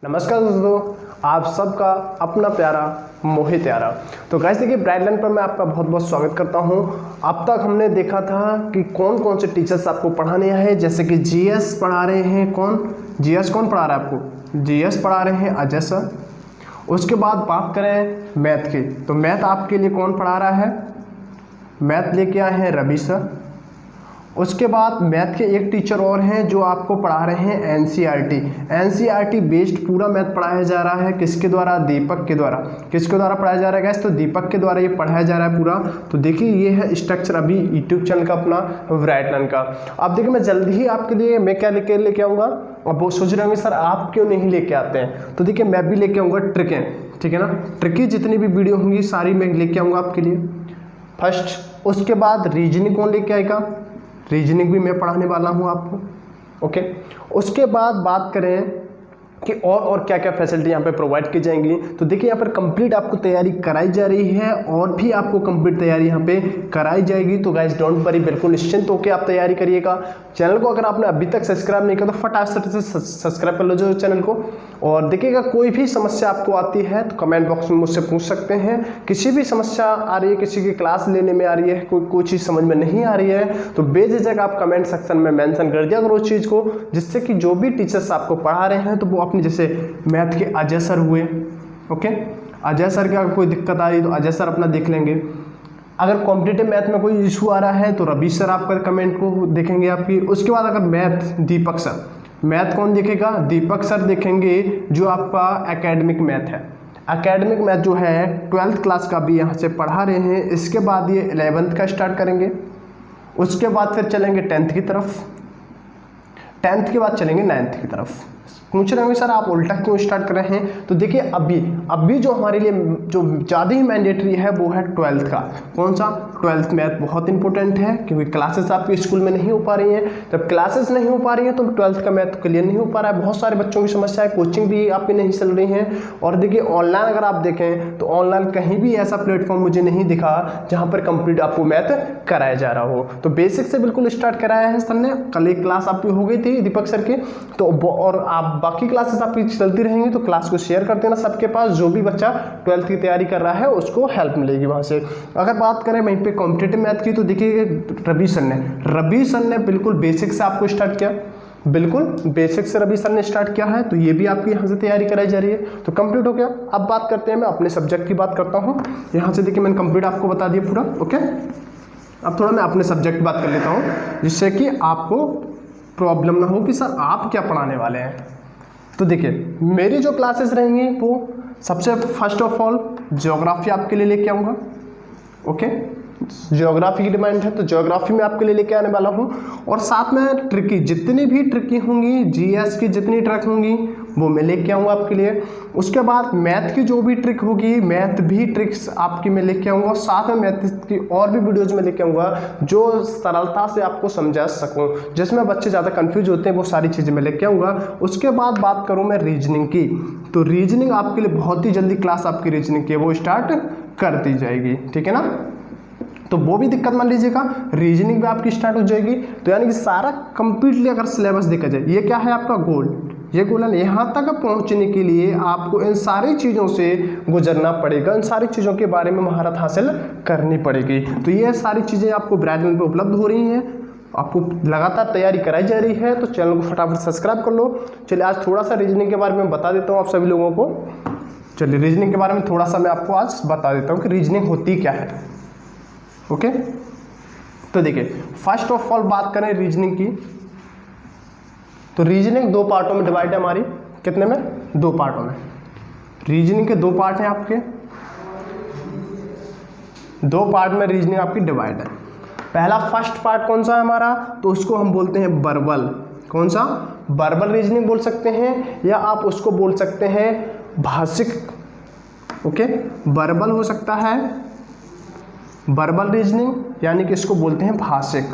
नमस्कार दोस्तों, आप सबका अपना प्यारा मोहित यारा। तो गाइस देखिए, ब्राइटलर्न पर मैं आपका बहुत बहुत स्वागत करता हूं। अब तक हमने देखा था कि कौन कौन से टीचर्स आपको पढ़ाने हैं, जैसे कि जीएस पढ़ा रहे हैं। जीएस कौन पढ़ा रहा है आपको? जीएस पढ़ा रहे हैं अजय सर। उसके बाद बात करें मैथ की, तो मैथ आपके लिए कौन पढ़ा रहा है? मैथ लेके आए हैं रवि सर। उसके बाद मैथ के एक टीचर और हैं जो आपको पढ़ा रहे हैं एनसीईआरटी बेस्ड पूरा मैथ पढ़ाया जा रहा है। किसके द्वारा? दीपक के द्वारा। किसके द्वारा पढ़ाया जा रहा है गाइस? तो दीपक के द्वारा ये पढ़ाया जा रहा है पूरा। तो देखिए, ये है स्ट्रक्चर अभी यूट्यूब चैनल का अपना ब्राइटलर्न का। अब देखिए, मैं जल्दी ही आपके लिए मैं क्या लेके आऊँगा। अब वो सोच रहे होंगे सर आप क्यों नहीं लेके आते हैं, तो देखिए मैं भी लेके आऊँगा ट्रिकें, ठीक है ना। ट्रिकी जितनी भी वीडियो होंगी सारी मैं लेके आऊँगा आपके लिए फर्स्ट। उसके बाद रीजनिंग कौन लेके आएगा? रीजनिंग भी मैं पढ़ाने वाला हूं आपको, ओके। उसके बाद बात करें कि और क्या क्या फैसिलिटी यहाँ पे प्रोवाइड की जाएंगी, तो देखिए यहाँ पर कंप्लीट आपको तैयारी कराई जा रही है और भी आपको कंप्लीट तैयारी यहाँ पे कराई जाएगी। तो गाइस डोंट वरी, बिल्कुल निश्चिंत होकर आप तैयारी करिएगा। चैनल को अगर आपने अभी तक सब्सक्राइब नहीं किया तो फटाफट से सब्सक्राइब कर लो जो चैनल को। और देखिएगा, कोई भी समस्या आपको आती है तो कमेंट बॉक्स में मुझसे पूछ सकते हैं। किसी भी समस्या आ रही है, किसी की क्लास लेने में आ रही है, कोई चीज़ समझ में नहीं आ रही है, तो बेझिझक आप कमेंट सेक्शन में मेंशन कर दिया करो उस चीज़ को, जिससे कि जो भी टीचर्स आपको पढ़ा रहे हैं तो वो अपनी, जैसे मैथ के अजय सर हुए, ओके, अजय सर की अगर कोई दिक्कत आ रही है तो अजय सर अपना देख लेंगे। अगर कॉम्पिटिटिव मैथ में कोई इशू आ रहा है तो रवि सर आपका कमेंट को देखेंगे आपकी। उसके बाद अगर मैथ, दीपक सर। मैथ कौन देखेगा? दीपक सर देखेंगे जो आपका एकेडमिक मैथ है। एकेडमिक मैथ जो है 12th क्लास का भी यहाँ से पढ़ा रहे हैं। इसके बाद ये 11th का स्टार्ट करेंगे। उसके बाद फिर चलेंगे 10th की तरफ। 10th के बाद चलेंगे 9th की तरफ। पूछ रहे होंगे सर आप उल्टा क्यों स्टार्ट कर रहे हैं, तो देखिए अभी जो हमारे लिए जो ज़्यादा ही मैंडेटरी है वो है 12th का। कौन सा? 12th मैथ बहुत इंपॉर्टेंट है, क्योंकि क्लासेस आपके स्कूल में नहीं हो पा रही हैं। जब क्लासेस नहीं हो पा रही हैं तो 12th का मैथ क्लियर नहीं हो पा रहा है। बहुत सारे बच्चों की समस्या है, कोचिंग भी आपकी नहीं चल रही है। और देखिए ऑनलाइन अगर आप देखें तो ऑनलाइन कहीं भी ऐसा प्लेटफॉर्म मुझे नहीं दिखा जहाँ पर कंप्लीट आपको मैथ कराया जा रहा हो। तो बेसिक से बिल्कुल स्टार्ट कराया है सर ने। कल एक क्लास आपकी हो गई थी दीपक सर की, तो और आप बाकी क्लासेस आपकी चलती रहेंगी, तो क्लास को शेयर कर देना सबके पास। जो भी बच्चा 12th की तैयारी कर रहा है उसको हेल्प मिलेगी वहाँ से। अगर बात करें वहीं पे कॉम्पिटिटिव मैथ की, तो देखिए रवि सर ने बिल्कुल बेसिक से आपको स्टार्ट किया। बिल्कुल बेसिक से रवि सर ने स्टार्ट किया है, तो ये भी आपकी यहाँ से तैयारी कराई जा रही है। तो कंप्लीट हो गया। अब बात करते हैं, मैं अपने सब्जेक्ट की बात करता हूँ। यहाँ से देखिए मैंने कंप्लीट आपको बता दिया पूरा, ओके। अब थोड़ा मैं अपने सब्जेक्ट की बात कर लेता हूँ, जिससे कि आपको प्रॉब्लम ना हो कि सर आप क्या पढ़ाने वाले हैं। तो देखिए मेरी जो क्लासेस रहेंगी वो सबसे फर्स्ट ऑफ ऑल ज्योग्राफी आपके लिए लेके आऊँगा, ओके। ज्योग्राफी की डिमांड है तो ज्योग्राफी में आपके लिए लेके आने वाला हूँ। और साथ में ट्रिकी, जितनी भी ट्रिकी होंगी, जीएस की जितनी ट्रिक होंगी वो मैं लेके आऊँगा आपके लिए। उसके बाद मैथ की जो भी ट्रिक होगी, मैथ भी ट्रिक्स आपकी मैं लेके आऊँगा। और साथ में मैथ की और भी वीडियोज में लेके आऊँगा जो सरलता से आपको समझा सकूँ, जिसमें बच्चे ज़्यादा कन्फ्यूज होते हैं, वो सारी चीज़ें मैं लेके आऊँगा। उसके बाद बात करूँ मैं रीजनिंग की, तो रीजनिंग आपके लिए बहुत ही जल्दी क्लास आपकी रीजनिंग की है वो स्टार्ट कर दी जाएगी, ठीक है ना। तो वो भी दिक्कत मान लीजिएगा, रीजनिंग भी आपकी स्टार्ट हो जाएगी। तो यानी कि सारा कंप्लीटली अगर सिलेबस देखा जाए, ये क्या है आपका गोल, ये गोल है। यहाँ तक पहुँचने के लिए आपको इन सारी चीज़ों से गुजरना पड़ेगा, इन सारी चीज़ों के बारे में महारत हासिल करनी पड़ेगी। तो ये सारी चीज़ें आपको ब्राइटलर्न पे उपलब्ध हो रही हैं, आपको लगातार तैयारी कराई जा रही है। तो चैनल को फटाफट सब्सक्राइब कर लो। चलिए आज थोड़ा सा रीजनिंग के बारे में बता देता हूँ आप सभी लोगों को। चलिए रीजनिंग के बारे में थोड़ा सा मैं आपको आज बता देता हूँ कि रीजनिंग होती क्या है, ओके। तो देखिए फर्स्ट ऑफ ऑल बात करें रीजनिंग की, तो रीजनिंग 2 पार्टों में डिवाइड है हमारी। कितने में? 2 पार्टों में। रीजनिंग के 2 पार्ट हैं आपके, 2 पार्ट में रीजनिंग आपकी डिवाइड है। पहला फर्स्ट पार्ट कौन सा है हमारा, तो उसको हम बोलते हैं वर्बल। कौन सा? वर्बल रीजनिंग बोल सकते हैं, या आप उसको बोल सकते हैं भाषिक, ओके। वर्बल हो सकता है, वर्बल रीजनिंग, यानी कि इसको बोलते हैं भाषिक,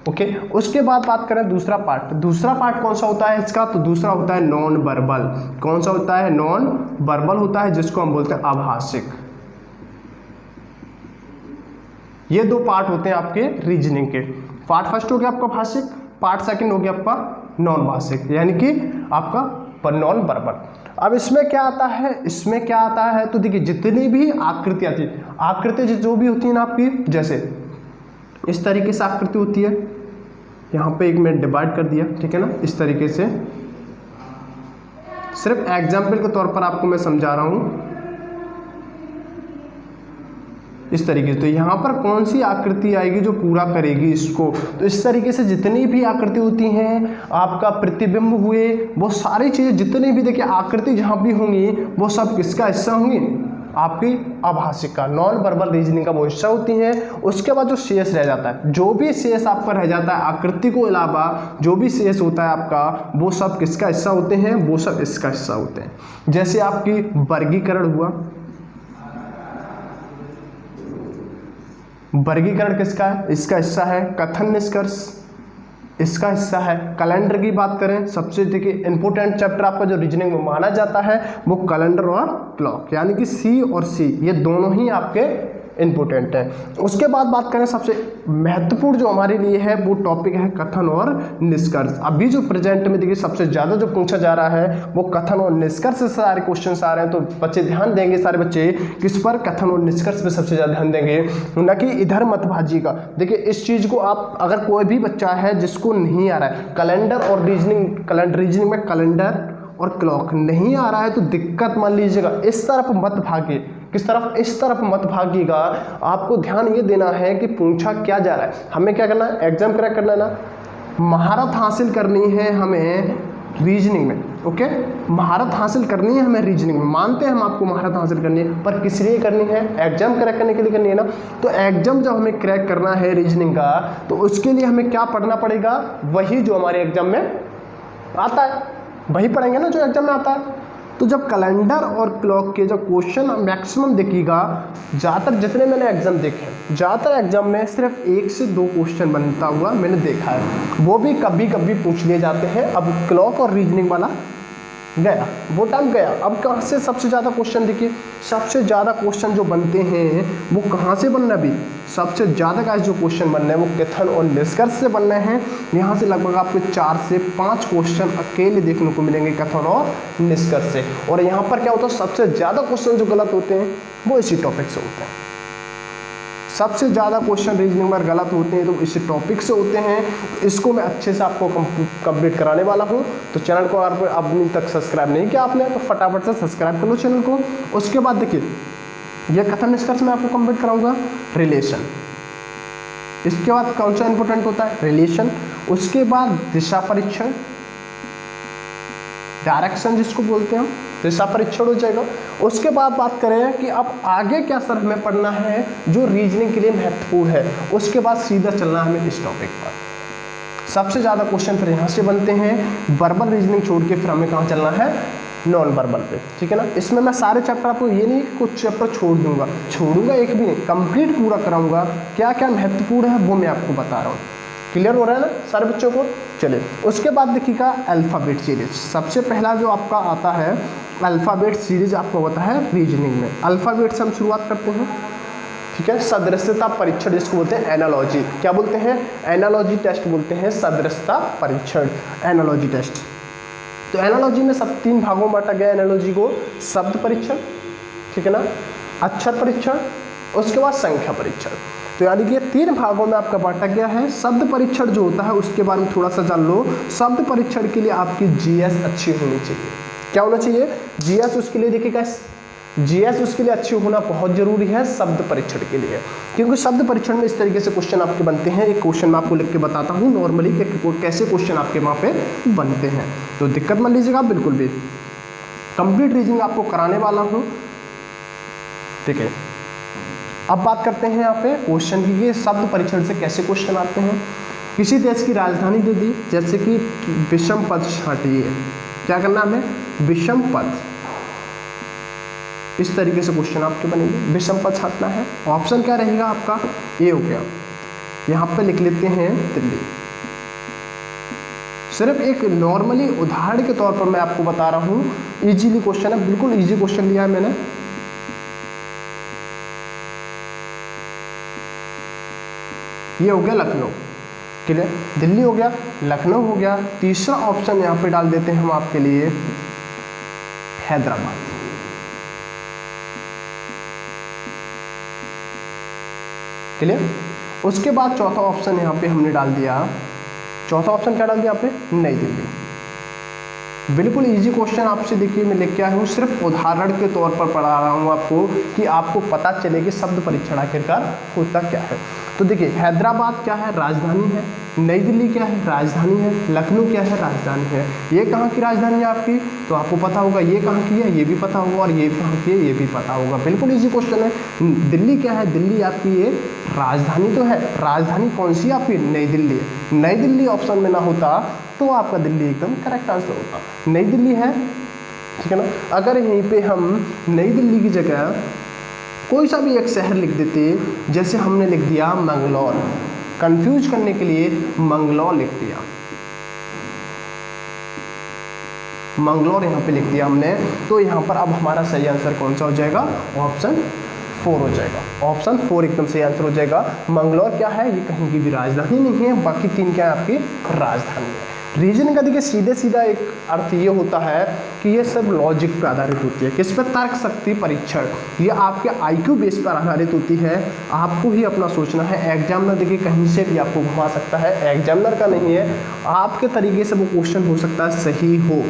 ओके। उसके बाद बात करें दूसरा पार्ट कौन सा होता है इसका, तो दूसरा होता है नॉन वर्बल। कौन सा होता है? नॉन वर्बल होता है, जिसको हम बोलते हैं अभाषिक। ये 2 पार्ट होते हैं आपके रीजनिंग के। पार्ट फर्स्ट हो गया आपका भाषिक, पार्ट सेकंड हो गया आपका नॉन भाषिक, यानी कि आपका नॉन वर्बल। अब इसमें क्या आता है, इसमें क्या आता है, तो देखिए जितनी भी आकृति आती है, आकृति जो भी होती है ना आपकी, जैसे इस तरीके से आकृति होती है, यहाँ पे एक मैंने डिवाइड कर दिया, ठीक है ना, इस तरीके से, सिर्फ एग्जाम्पल के तौर पर आपको मैं समझा रहा हूँ, इस तरीके से। तो यहाँ पर कौन सी आकृति आएगी जो पूरा करेगी इसको, तो इस तरीके से जितनी भी आकृति होती हैं, आपका प्रतिबिंब हुए, वो सारी चीज़ें जितनी भी देखिए आकृति जहाँ भी होंगी वो सब किसका हिस्सा होंगी, आपकी आभाषिक का, नॉन वर्बल रीजनिंग का वो हिस्सा होती हैं। उसके बाद जो शेष रह जाता है, जो भी शेष आपका रह जाता है आकृति को अलावा, जो भी शेष होता है आपका, वो सब किसका हिस्सा होते हैं, वो सब इसका हिस्सा होते हैं। जैसे आपकी वर्गीकरण हुआ, वर्गीकरण किसका है, इसका हिस्सा है। कथन निष्कर्ष इसका हिस्सा है। कैलेंडर की बात करें, सबसे देखिए इंपॉर्टेंट चैप्टर आपका जो रीजनिंग में माना जाता है वो कैलेंडर और क्लॉक, यानी कि सी और सी ये दोनों ही आपके इंपॉर्टेंट है। उसके बाद बात करें सबसे महत्वपूर्ण जो हमारे लिए है वो टॉपिक है कथन और निष्कर्ष। अभी जो प्रेजेंट में देखिए सबसे ज़्यादा जो पूछा जा रहा है वो कथन और निष्कर्ष से सारे क्वेश्चंस आ रहे हैं, तो बच्चे ध्यान देंगे, सारे बच्चे किस पर, कथन और निष्कर्ष पे सबसे ज़्यादा ध्यान देंगे, न कि इधर मत भाजिएगा। देखिए इस चीज़ को आप, अगर कोई भी बच्चा है जिसको नहीं आ रहा है कैलेंडर और रीजनिंग में कैलेंडर और क्लॉक नहीं आ रहा है तो दिक्कत मान लीजिएगा, इस तरफ मत भागे। किस तरफ, इस तरफ मत भागिएगा। आपको ध्यान ये देना है कि पूछा क्या जा रहा है, हमें क्या करना है, एग्जाम क्रैक करना है ना, महारत हासिल करनी है हमें रीजनिंग में। ओके, महारत हासिल करनी है हमें रीजनिंग में, मानते हैं हम आपको महारत हासिल करनी है, पर किस लिए करनी है, एग्जाम क्रैक करने के लिए करनी है ना। तो एग्जाम जब हमें क्रैक करना है रीजनिंग का, तो उसके लिए हमें क्या पढ़ना पड़ेगा, वही जो हमारे एग्जाम में आता है वही पढ़ेंगे ना जो एग्जाम में आता है। तो जब कैलेंडर और क्लॉक के जो क्वेश्चन मैक्सिमम देखिएगा, ज़्यादातर जितने मैंने एग्जाम देखे हैं, ज़्यादातर एग्जाम में सिर्फ 1 से 2 क्वेश्चन बनता हुआ मैंने देखा है, वो भी कभी कभी पूछ लिए जाते हैं। अब क्लॉक और रीजनिंग वाला गया, वो टाइम गया। अब कहाँ से सबसे ज़्यादा क्वेश्चन, देखिए सबसे ज़्यादा क्वेश्चन जो बनते हैं वो कहाँ से बनना, भी सबसे ज़्यादा का जो क्वेश्चन बनना है वो कथन और निष्कर्ष से बनना है। यहाँ से लगभग आपको 4 से 5 क्वेश्चन अकेले देखने को मिलेंगे कथन और निष्कर्ष से। और यहाँ पर क्या होता है, सबसे ज़्यादा क्वेश्चन जो गलत होते हैं वो इसी टॉपिक से होते हैं। सबसे ज़्यादा क्वेश्चन रीजनिंग में गलत होते हैं तो इसी टॉपिक से होते हैं। इसको मैं अच्छे से आपको कंप्लीट कराने वाला हूँ। तो चैनल को अगर अभी तक सब्सक्राइब नहीं किया आपने तो फटाफट से सब्सक्राइब कर लो चैनल को। उसके बाद देखिए यह कथन निष्कर्ष में आपको कंप्लीट कराऊंगा रिलेशन। इसके बाद कौन सा इंपॉर्टेंट होता है, रिलेशन। उसके बाद दिशा परीक्षण, डायरेक्शन जिसको बोलते हैं, दिशा परीक्षण हो जाएगा। उसके बाद बात करें कि अब आगे क्या सर हमें पढ़ना है जो रीजनिंग के लिए महत्वपूर्ण है, उसके बाद सीधा चलना है हमें इस टॉपिक पर। सबसे ज़्यादा क्वेश्चन फिर यहाँ से बनते हैं। वर्बल रीजनिंग छोड़ के फिर हमें कहाँ चलना है, नॉन वर्बल पे, ठीक है ना। इसमें मैं सारे चैप्टर आपको ये नहीं कुछ चैप्टर छोड़ूंगा एक भी नहीं, कंप्लीट पूरा कराऊंगा। क्या क्या महत्वपूर्ण है वो मैं आपको बता रहा हूँ। क्लियर हो रहा है ना सारे बच्चों को। चलिए उसके बाद देखिएगा अल्फ़ाबेट सीरीज। सबसे पहला जो आपका आता है अल्फ़ाबेट सीरीज आपको होता है रीजनिंग में। अल्फ़ाबेट से हम शुरुआत करते हैं, ठीक है। सदृशता परीक्षण जिसको बोलते हैं एनालॉजी, क्या बोलते हैं, एनालॉजी टेस्ट बोलते हैं, सदृशता परीक्षण, एनालॉजी टेस्ट। तो एनालॉजी में सब 3 भागों में बांटा गया एनालॉजी को। शब्द परीक्षण, ठीक है ना, अक्षर परीक्षण, उसके बाद संख्या परीक्षण। तो यानी कि ये 3 भागों में आपका बांटा गया है। शब्द परीक्षण जो होता है उसके बारे में थोड़ा सा जान लो। शब्द परीक्षण के लिए आपकी जीएस अच्छी होनी चाहिए। क्या होना चाहिए, जीएस। उसके लिए देखिएगा जीएस उसके लिए अच्छी होना बहुत जरूरी है शब्द परीक्षण के लिए, क्योंकि शब्द परीक्षण में इस तरीके से क्वेश्चन आपके बनते हैं। एक क्वेश्चन मैं आपको लिख के बताता हूँ नॉर्मली कैसे क्वेश्चन आपके वहाँ पे बनते हैं, तो दिक्कत मत लीजिएगा बिल्कुल भी। कंप्लीट रीजनिंग आपको कराने वाला हूँ, ठीक है। अब बात करते हैं यहाँ पे क्वेश्चन की, ये शब्द परीक्षण से कैसे क्वेश्चन आते हैं। किसी देश की राजधानी दे दी, जैसे कि विषम पद छाटिए, क्या करना हमें, विषम पद। इस तरीके से क्वेश्चन आपके बनेंगे, विषम पद छाटना है। ऑप्शन क्या रहेगा आपका, ए हो गया। यहाँ पे लिख लेते हैं दिल्ली। सिर्फ एक नॉर्मली उदाहरण के तौर पर मैं आपको बता रहा हूँ, इजीली क्वेश्चन है, बिल्कुल इजी क्वेश्चन लिया है मैंने। ये हो गया लखनऊ, क्लियर, दिल्ली हो गया, लखनऊ हो गया, तीसरा ऑप्शन यहाँ पे डाल देते हैं हम आपके लिए हैदराबाद। क्लियर, उसके बाद चौथा ऑप्शन यहाँ पे हमने डाल दिया, चौथा ऑप्शन क्या डाल दिया यहाँ पे, नई दिल्ली। बिल्कुल इजी क्वेश्चन आपसे देखिए मैं लेके आया हूँ, सिर्फ उदाहरण के तौर पर पढ़ा रहा हूँ आपको कि आपको पता चले कि शब्द परीक्षण आखिरकार होता क्या है। तो देखिए हैदराबाद क्या है, राजधानी है, नई दिल्ली क्या है, राजधानी है, लखनऊ क्या है, राजधानी है। ये कहाँ की राजधानी है आपकी, तो आपको पता होगा, ये कहाँ की है ये भी पता होगा, और ये कहाँ की है ये भी पता होगा। बिल्कुल इजी क्वेश्चन है। दिल्ली क्या है, दिल्ली आपकी ये राजधानी तो है, राजधानी कौन सी आपकी, नई दिल्ली है। नई दिल्ली ऑप्शन में ना होता तो आपका दिल्ली एकदम करेक्ट आंसर होता, नई दिल्ली है, ठीक है ना। अगर यहीं पे हम नई दिल्ली की जगह कोई सा भी एक शहर लिख देते, जैसे हमने लिख दिया मंगलौर, कंफ्यूज करने के लिए मंगलौर लिख दिया, मंगलौर यहाँ पे लिख दिया हमने, तो यहाँ पर अब हमारा सही आंसर कौन सा हो जाएगा, ऑप्शन 4 हो जाएगा। ऑप्शन 4 एकदम सही आंसर हो जाएगा। मंगलौर क्या है, ये कहीं की भी राजधानी नहीं है, बाकी 3 क्या है आपकी राजधानी है। रीजनिंग का देखिए सीधे सीधा एक अर्थ ये होता है कि ये सब लॉजिक पर आधारित होती है। किस पर, तर्क शक्ति परीक्षण, ये आपके IQ बेस पर आधारित होती है। आपको ही अपना सोचना है, एग्जामिनर देखिए कहीं से भी आपको घुमा सकता है, एग्जामिनर का नहीं है, आपके तरीके से वो क्वेश्चन हो सकता है सही हो,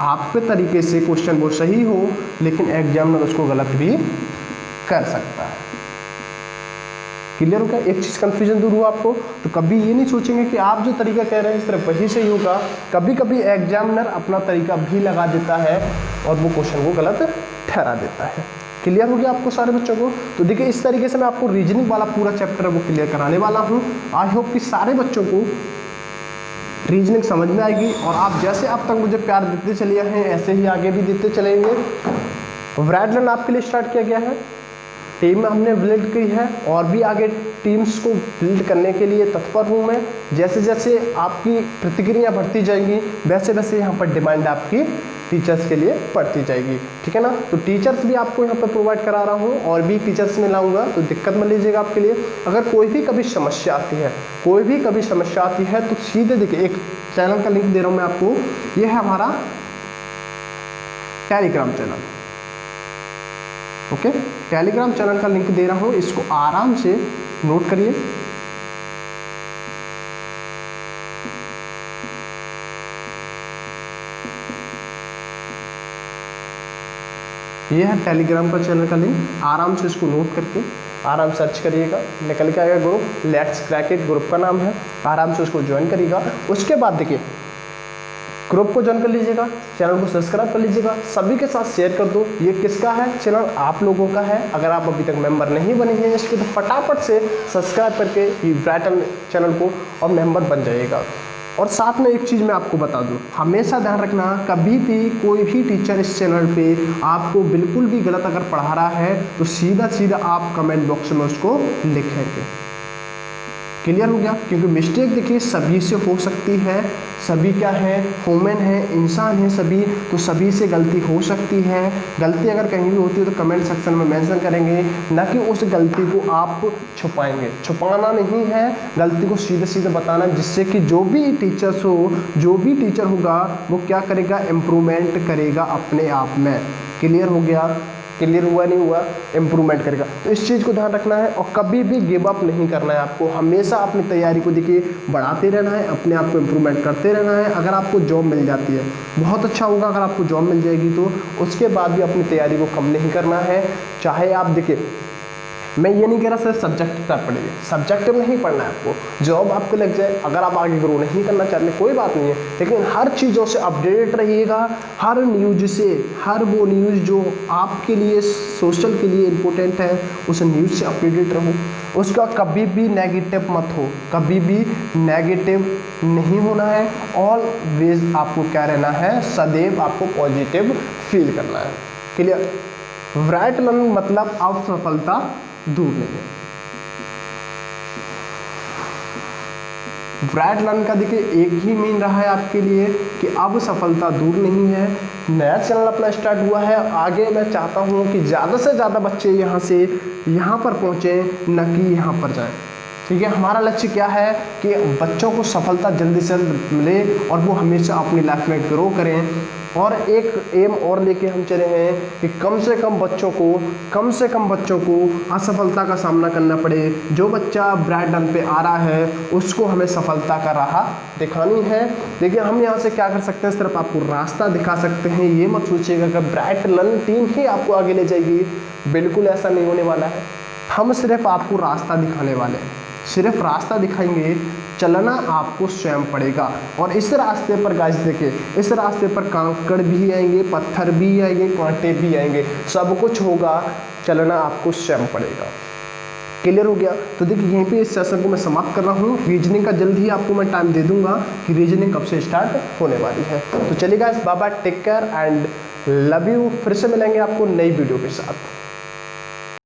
आपके तरीके से क्वेश्चन वो सही हो, लेकिन एग्जामिनर उसको गलत भी कर सकता है। क्लियर हो गया, एक चीज़ कंफ्यूजन दूर हुआ आपको। तो कभी ये नहीं सोचेंगे कि आप जो तरीका कह रहे हैं सिर्फ वही सही होगा, कभी कभी एग्जामिनर अपना तरीका भी लगा देता है और वो क्वेश्चन को गलत ठहरा देता है। क्लियर हो गया आपको सारे बच्चों को। तो देखिए इस तरीके से मैं आपको रीजनिंग वाला पूरा चैप्टर है वो क्लियर कराने वाला हूँ। आई होप कि सारे बच्चों को रीजनिंग समझ में आएगी, और आप जैसे अब तक मुझे प्यार देते चले हैं ऐसे ही आगे भी देते चलेंगे। व्राइटलर्न आपके लिए स्टार्ट किया गया है, टीम में हमने बिल्ड की है, और भी आगे टीम्स को बिल्ड करने के लिए तत्पर हूँ मैं। जैसे जैसे आपकी प्रतिक्रिया बढ़ती जाएंगी वैसे वैसे यहाँ पर डिमांड आपकी टीचर्स के लिए बढ़ती जाएगी, ठीक है ना। तो टीचर्स भी आपको यहाँ पर प्रोवाइड करा रहा हूँ, और भी टीचर्स में लाऊंगा, तो दिक्कत मत लीजिएगा आपके लिए। अगर कोई भी कभी समस्या आती है, कोई भी कभी समस्या आती है, तो सीधे देखिए एक चैनल का लिंक दे रहा हूँ मैं आपको, ये है हमारा Telegram channel, okay. Telegram channel का लिंक दे रहा हूँ, इसको आराम से नोट करिए। ये है टेलीग्राम का चैनल का लिंक, आराम से इसको नोट करके आराम सर्च करिएगा, निकल के आएगा group, let's crack it group का नाम है, आराम से उसको ज्वाइन करिएगा। उसके बाद देखिए ग्रुप को ज्वाइन कर लीजिएगा, चैनल को सब्सक्राइब कर लीजिएगा, सभी के साथ शेयर कर दो। ये किसका है, चैनल आप लोगों का है। अगर आप अभी तक मेंबर नहीं बने हैं इसके, तो फटाफट से सब्सक्राइब करके ब्राइटन चैनल को और मेंबर बन जाइएगा। और साथ में एक चीज़ मैं आपको बता दूं, हमेशा ध्यान रखना, कभी भी कोई भी टीचर इस चैनल पे आपको बिल्कुल भी गलत अगर पढ़ा रहा है तो सीधा सीधा आप कमेंट बॉक्स में उसको लिखेंगे। क्लियर हो गया, क्योंकि मिस्टेक देखिए सभी से हो सकती है, सभी क्या है, ह्यूमन है, इंसान है सभी, तो सभी से गलती हो सकती है। गलती अगर कहीं भी होती है तो कमेंट सेक्शन में मेंशन करेंगे, ना कि उस गलती को आप छुपाएंगे। छुपाना नहीं है, गलती को सीधे सीधे बताना, जिससे कि जो भी टीचर्स हो, जो भी टीचर होगा वो क्या करेगा, इम्प्रूवमेंट करेगा अपने आप में। क्लियर हो गया, क्लियर हुआ नहीं हुआ, इम्प्रूवमेंट करेगा। तो इस चीज़ को ध्यान रखना है, और कभी भी गिव अप नहीं करना है आपको, हमेशा अपनी तैयारी को देखिए बढ़ाते रहना है, अपने आप को इम्प्रूवमेंट करते रहना है। अगर आपको जॉब मिल जाती है बहुत अच्छा होगा, अगर आपको जॉब मिल जाएगी तो उसके बाद भी अपनी तैयारी को कम नहीं करना है। चाहे आप देखिए, मैं ये नहीं कह रहा सिर्फ सब्जेक्टिव पढ़िए, सब्जेक्टिव नहीं पढ़ना है आपको, जॉब आपको लग जाए, अगर आप आगे ग्रो नहीं करना चाहते कोई बात नहीं है, लेकिन हर चीज़ों से अपडेट रहिएगा, हर न्यूज से, हर वो न्यूज़ जो आपके लिए सोशल के लिए इम्पोर्टेंट है उस न्यूज़ से अपडेटेड रहो। उसका कभी भी नेगेटिव मत हो, कभी भी नेगेटिव नहीं होना है, ऑलवेज आपको क्या रहना है, सदैव आपको पॉजिटिव फील करना है। क्लियर, व्राइटलर्न मतलब असफलता दूर नहीं है। व्राइटलर्न का देखिए एक ही मीन रहा है आपके लिए कि अब सफलता दूर नहीं है। नया चैनल अपना स्टार्ट हुआ है, आगे मैं चाहता हूँ कि ज़्यादा से ज़्यादा बच्चे यहाँ से यहाँ पर पहुँचे, न कि यहाँ पर जाएं। ठीक है। हमारा लक्ष्य क्या है कि बच्चों को सफलता जल्दी से जल्द मिले और वो हमेशा अपनी लाइफ में ग्रो करें। और एक एम और लेके हम चले हैं कि कम से कम बच्चों को असफलता का सामना करना पड़े। जो बच्चा ब्राइटन पे आ रहा है उसको हमें सफलता का राह दिखानी है। देखिए हम यहाँ से क्या कर सकते हैं, सिर्फ आपको रास्ता दिखा सकते हैं। ये मत सोचिएगा कि ब्राइटन टीम ही आपको आगे ले जाएगी, बिल्कुल ऐसा नहीं होने वाला है। हम सिर्फ आपको रास्ता दिखाने वाले हैं, सिर्फ रास्ता दिखाएंगे, चलना आपको स्वयं पड़ेगा। और इस रास्ते पर गाइस देखिए, इस रास्ते पर कांकड़ भी आएंगे, पत्थर भी आएंगे, कांटे भी आएंगे, सब कुछ होगा, चलना आपको स्वयं पड़ेगा। क्लियर हो गया? तो देखिए यहीं पे इस सेशन को मैं समाप्त कर रहा हूँ। रीजनिंग का जल्द ही आपको मैं टाइम दे दूंगा कि रीजनिंग कब से स्टार्ट होने वाली है। तो चलिए guys, bye bye, take care and love you. फिर से मिलेंगे आपको नई वीडियो के साथ।